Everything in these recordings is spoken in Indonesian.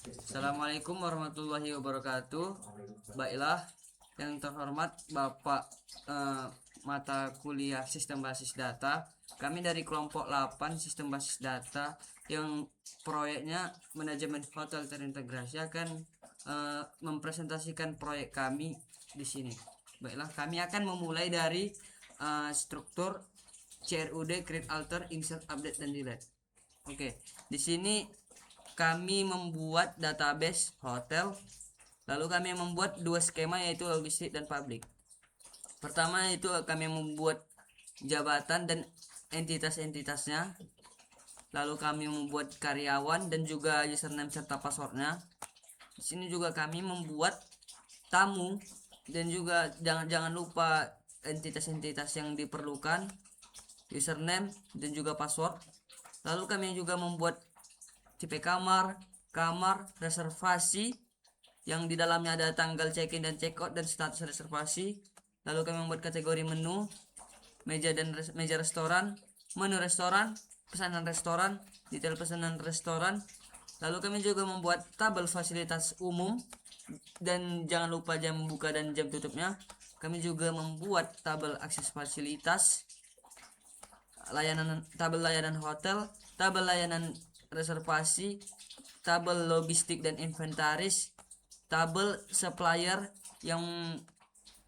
Assalamualaikum warahmatullahi wabarakatuh. Baiklah, yang terhormat Bapak mata kuliah Sistem Basis Data. Kami dari kelompok 8 Sistem Basis Data yang proyeknya manajemen hotel terintegrasi akan mempresentasikan proyek kami di sini. Baiklah, kami akan memulai dari struktur CRUD, create, alter, insert, update, dan delete. Oke, di sini kami membuat database hotel. Lalu kami membuat dua skema, yaitu logistik dan publik. Pertama itu kami membuat jabatan dan entitas-entitasnya. Lalu kami membuat karyawan dan juga username serta passwordnya. Di sini juga kami membuat tamu dan juga jangan lupa entitas-entitas yang diperlukan, username dan juga password. Lalu kami juga membuat tipe kamar reservasi yang di dalamnya ada tanggal check-in dan check-out dan status reservasi. Lalu kami membuat kategori menu, meja restoran, menu restoran, pesanan restoran, detail pesanan restoran. Lalu kami juga membuat tabel fasilitas umum dan jangan lupa jam buka dan jam tutupnya. Kami juga membuat tabel akses fasilitas, tabel layanan hotel, tabel layanan reservasi, tabel logistik dan inventaris, tabel supplier yang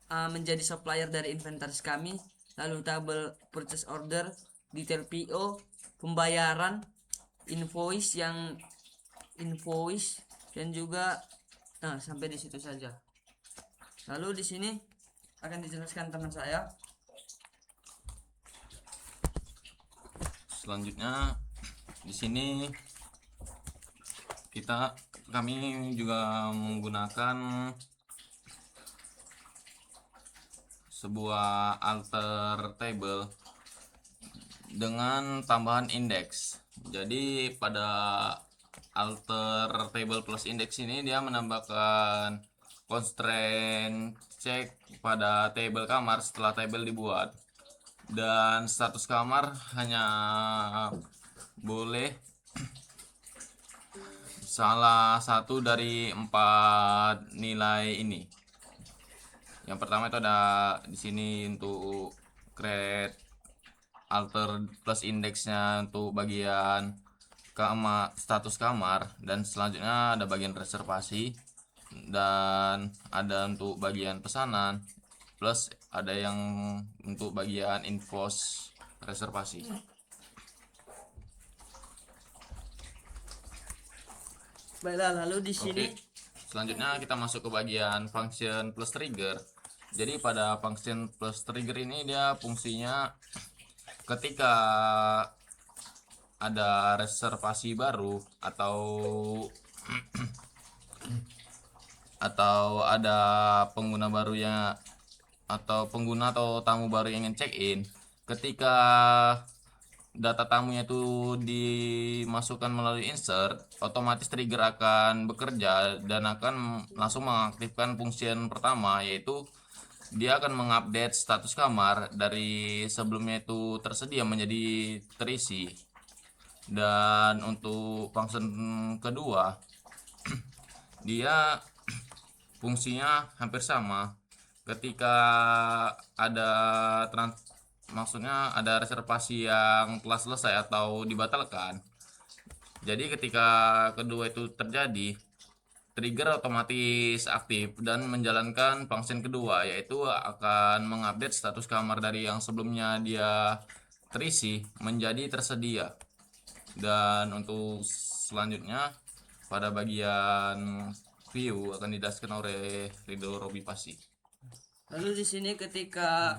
menjadi supplier dari inventaris kami, lalu tabel purchase order, detail PO, pembayaran, invoice dan juga sampai di situ saja. Lalu di sini akan dijelaskan teman saya. Selanjutnya di sini kami juga menggunakan sebuah alter table dengan tambahan indeks. Jadi pada alter table plus index ini dia menambahkan constraint check pada table kamar setelah table dibuat, dan status kamar hanya boleh salah satu dari 4 nilai ini. Yang pertama itu ada di sini untuk create alter plus indeksnya untuk bagian status kamar, dan selanjutnya ada bagian reservasi, dan ada untuk bagian pesanan, plus ada yang untuk bagian invoice reservasi. Baiklah, lalu di sini Selanjutnya kita masuk ke bagian function plus trigger. Jadi pada function plus trigger ini dia fungsinya ketika ada reservasi baru atau ada pengguna baru atau tamu baru yang ingin check in, ketika data tamunya itu dimasukkan melalui insert, otomatis trigger akan bekerja dan akan langsung mengaktifkan fungsi pertama, yaitu dia akan mengupdate status kamar dari sebelumnya itu tersedia menjadi terisi. Dan untuk function kedua, dia fungsinya hampir sama. Ketika ada maksudnya ada reservasi yang telah selesai atau dibatalkan, jadi ketika kedua itu terjadi, trigger otomatis aktif dan menjalankan function kedua, yaitu akan mengupdate status kamar dari yang sebelumnya dia terisi menjadi tersedia. Dan untuk selanjutnya pada bagian view akan dijelaskan oleh Rido Robi Pasi. Lalu di sini ketika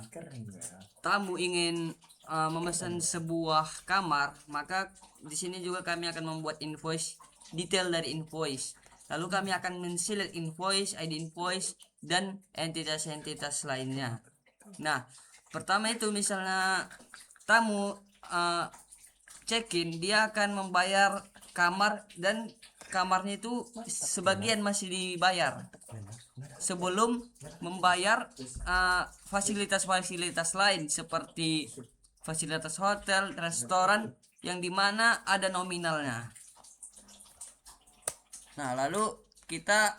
tamu ingin memesan sebuah kamar, maka di sini juga kami akan membuat invoice, detail dari invoice. Lalu kami akan men-select invoice, ID invoice, dan entitas-entitas lainnya. Nah, pertama itu misalnya tamu check-in, dia akan membayar kamar dan kamarnya itu sebagian masih dibayar sebelum membayar fasilitas-fasilitas lain seperti fasilitas hotel, restoran yang dimana ada nominalnya. Nah, lalu kita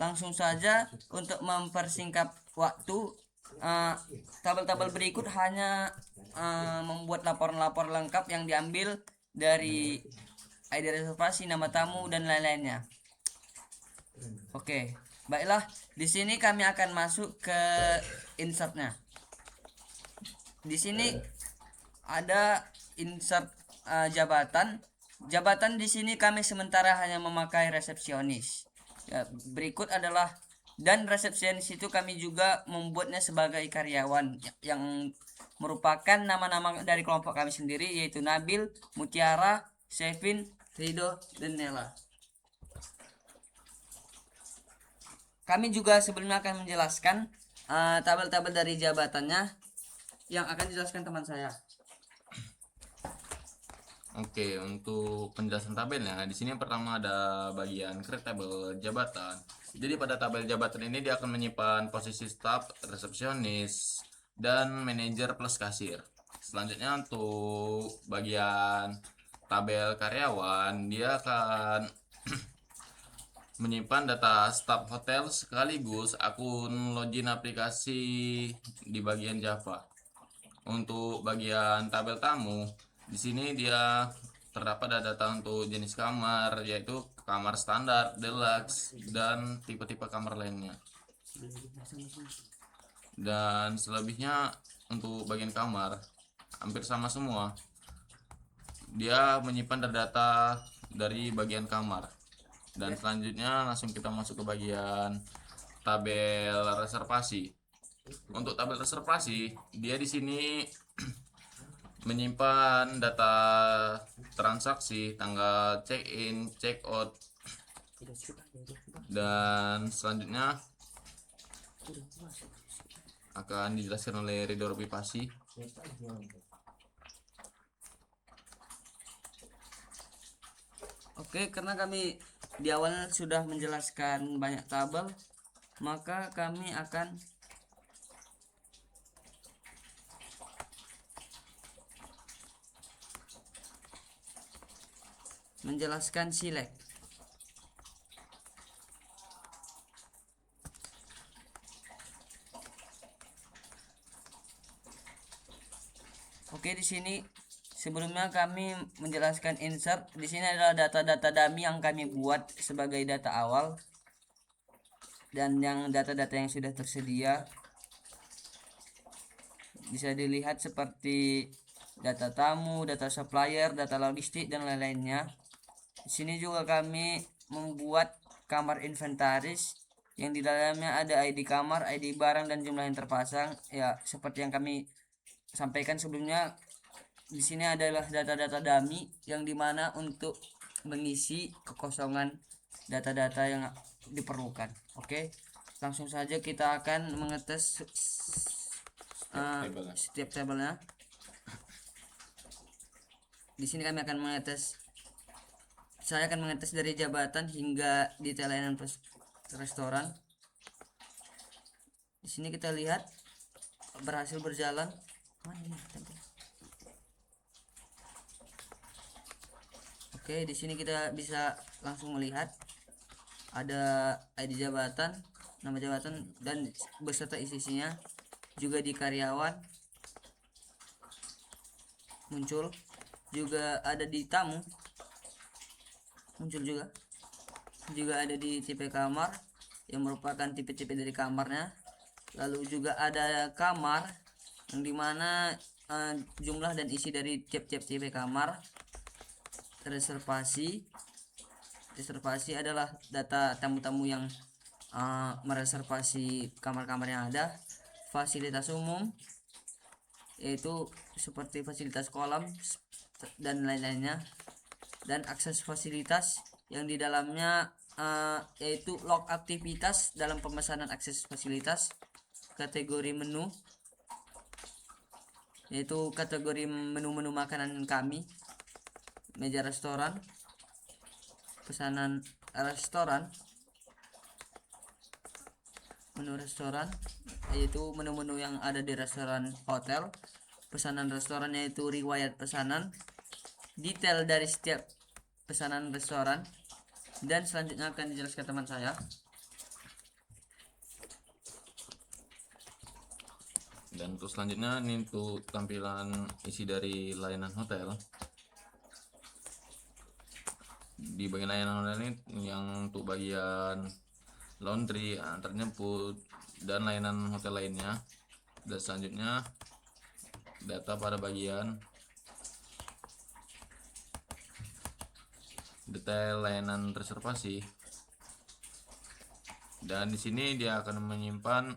langsung saja untuk mempersingkat waktu, eh, tabel-tabel berikut hanya membuat laporan-laporan lengkap yang diambil dari ID reservasi, nama tamu dan lain-lainnya. Oke, baiklah. Di sini kami akan masuk ke insertnya. Di sini ada insert jabatan. Jabatan di sini kami sementara hanya memakai resepsionis. Ya, berikut adalah, dan resepsionis itu kami juga membuatnya sebagai karyawan yang merupakan nama-nama dari kelompok kami sendiri, yaitu Nabil, Mutiara, Sevin, Rido, dan Nela. Kami juga sebelumnya akan menjelaskan tabel-tabel dari jabatannya yang akan dijelaskan teman saya. Oke, untuk penjelasan tabelnya, di sini yang pertama ada bagian create tabel jabatan. Jadi pada tabel jabatan ini dia akan menyimpan posisi staf, resepsionis, dan manajer plus kasir. Selanjutnya untuk bagian tabel karyawan, dia akan menyimpan data staf hotel sekaligus akun login aplikasi di bagian Java. Untuk bagian tabel tamu, di sini dia terdapat data untuk jenis kamar, yaitu kamar standar, deluxe, dan tipe-tipe kamar lainnya. Dan selebihnya untuk bagian kamar hampir sama semua. Dia menyimpan data dari bagian kamar. Dan selanjutnya langsung kita masuk ke bagian tabel reservasi. Untuk tabel reservasi, dia di sini menyimpan data transaksi, tanggal check-in, check-out, dan selanjutnya akan dijelaskan oleh Ridho Pasi. Oke, karena kami di awal sudah menjelaskan banyak tabel, maka kami akan menjelaskan select. Oke, di sini sebelumnya kami menjelaskan insert. Di sini adalah data-data dummy yang kami buat sebagai data awal dan yang data-data yang sudah tersedia. Bisa dilihat seperti data tamu, data supplier, data logistik, dan lain-lainnya. Di sini juga kami membuat kamar inventaris yang di dalamnya ada ID kamar, ID barang, dan jumlah yang terpasang. Ya, seperti yang kami sampaikan sebelumnya, di sini adalah data-data dummy yang dimana untuk mengisi kekosongan data-data yang diperlukan. Oke, langsung saja kita akan mengetes setiap tabelnya. Di sini kami akan mengetes. Saya akan mengetes dari jabatan hingga detail layanan restoran. Di sini kita lihat berhasil berjalan. Oke, di sini kita bisa langsung melihat ada ID jabatan, nama jabatan, dan beserta isinya. Juga di karyawan muncul, juga ada di tamu muncul juga ada di tipe kamar yang merupakan tipe-tipe dari kamarnya. Lalu juga ada kamar yang dimana jumlah dan isi dari tiap-tiap tipe kamar. Reservasi adalah data tamu-tamu yang mereservasi kamar-kamar yang ada. Fasilitas umum yaitu seperti fasilitas kolam dan lain-lainnya, dan akses fasilitas yang di dalamnya yaitu log aktivitas dalam pemesanan akses fasilitas. Kategori menu yaitu kategori menu-menu makanan kami, meja restoran, pesanan restoran, menu restoran yaitu menu-menu yang ada di restoran hotel, pesanan restoran yaitu riwayat pesanan, detail dari setiap pesanan restoran, Dan selanjutnya akan dijelaskan teman saya. Dan untuk selanjutnya ini untuk tampilan isi dari layanan hotel. Di bagian layanan hotel ini yang untuk bagian laundry, antar jemput, dan layanan hotel lainnya. Dan selanjutnya data pada bagian detail layanan reservasi. Dan di sini dia akan menyimpan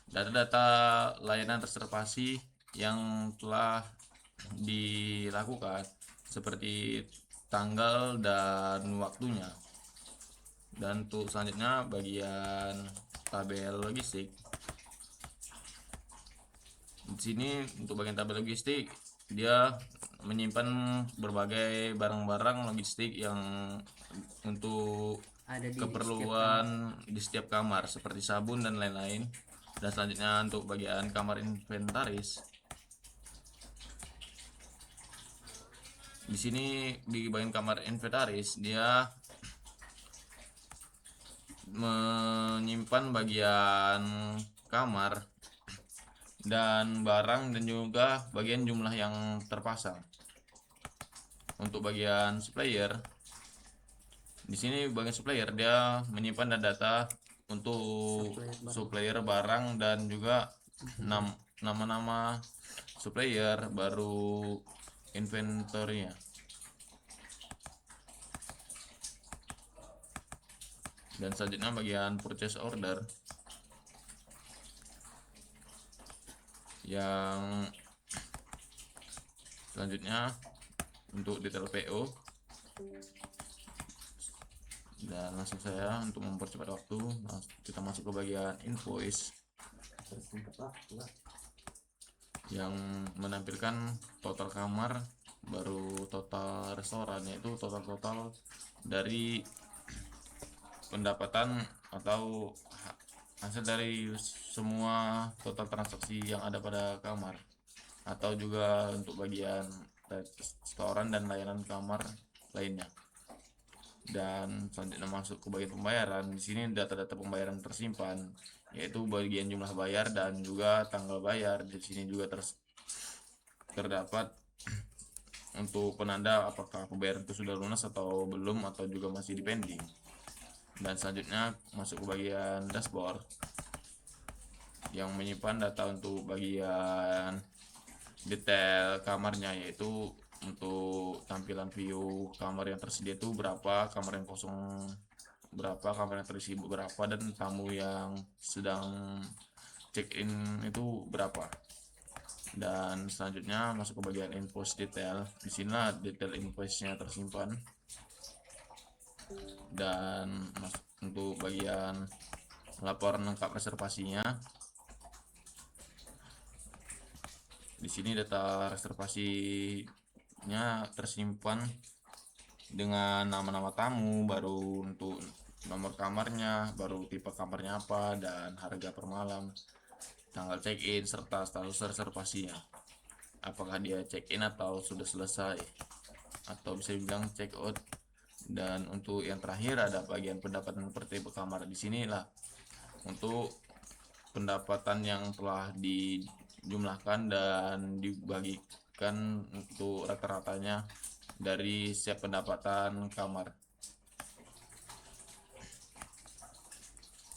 data-data layanan reservasi yang telah dilakukan seperti tanggal dan waktunya. Dan untuk selanjutnya bagian tabel logistik. Di sini untuk bagian tabel logistik dia menyimpan berbagai barang-barang logistik yang untuk Ada di keperluan di setiap kamar seperti sabun dan lain-lain. Dan selanjutnya untuk bagian kamar inventaris, di sini di bagian kamar inventaris dia menyimpan bagian kamar dan barang dan juga bagian jumlah yang terpasang. Untuk bagian supplier, di sini bagian supplier dia menyimpan data untuk supplier barang dan juga nama-nama supplier baru inventory-nya. Dan selanjutnya bagian purchase order yang selanjutnya untuk detail PO. Dan langsung saya untuk mempercepat waktu kita masuk ke bagian invoice yang menampilkan total kamar baru total restoran, yaitu total dari pendapatan atau hasil dari semua total transaksi yang ada pada kamar, atau juga untuk bagian restoran dan layanan kamar lainnya. Dan selanjutnya masuk ke bagian pembayaran. Di sini data-data pembayaran tersimpan, yaitu bagian jumlah bayar dan juga tanggal bayar. Di sini juga terdapat untuk penanda apakah pembayaran itu sudah lunas atau belum, atau juga masih di pending. Dan selanjutnya masuk ke bagian dashboard yang menyimpan data untuk bagian detail kamarnya, yaitu untuk tampilan view kamar yang tersedia itu berapa, kamar yang kosong berapa, kamar yang terisi berapa, dan tamu yang sedang check in itu berapa. Dan selanjutnya masuk ke bagian invoice detail. Di sinilah detail invoice-nya tersimpan. Dan untuk bagian laporan lengkap reservasinya, di sini data reservasinya tersimpan dengan nama-nama tamu, baru untuk nomor kamarnya, baru tipe kamarnya apa, dan harga per malam, tanggal check-in, serta status reservasinya, apakah dia check-in atau sudah selesai, atau bisa dibilang check-out. Dan untuk yang terakhir ada bagian pendapatan per tipe kamar. Di sinilah untuk pendapatan yang telah dijumlahkan dan dibagikan untuk rata-ratanya dari setiap pendapatan kamar.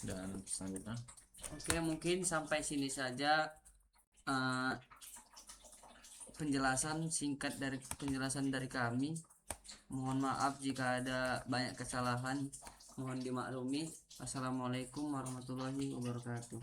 Dan selanjutnya, Oke, mungkin sampai sini saja penjelasan singkat dari kami. Mohon maaf jika ada banyak kesalahan, mohon dimaklumi. Assalamualaikum warahmatullahi wabarakatuh.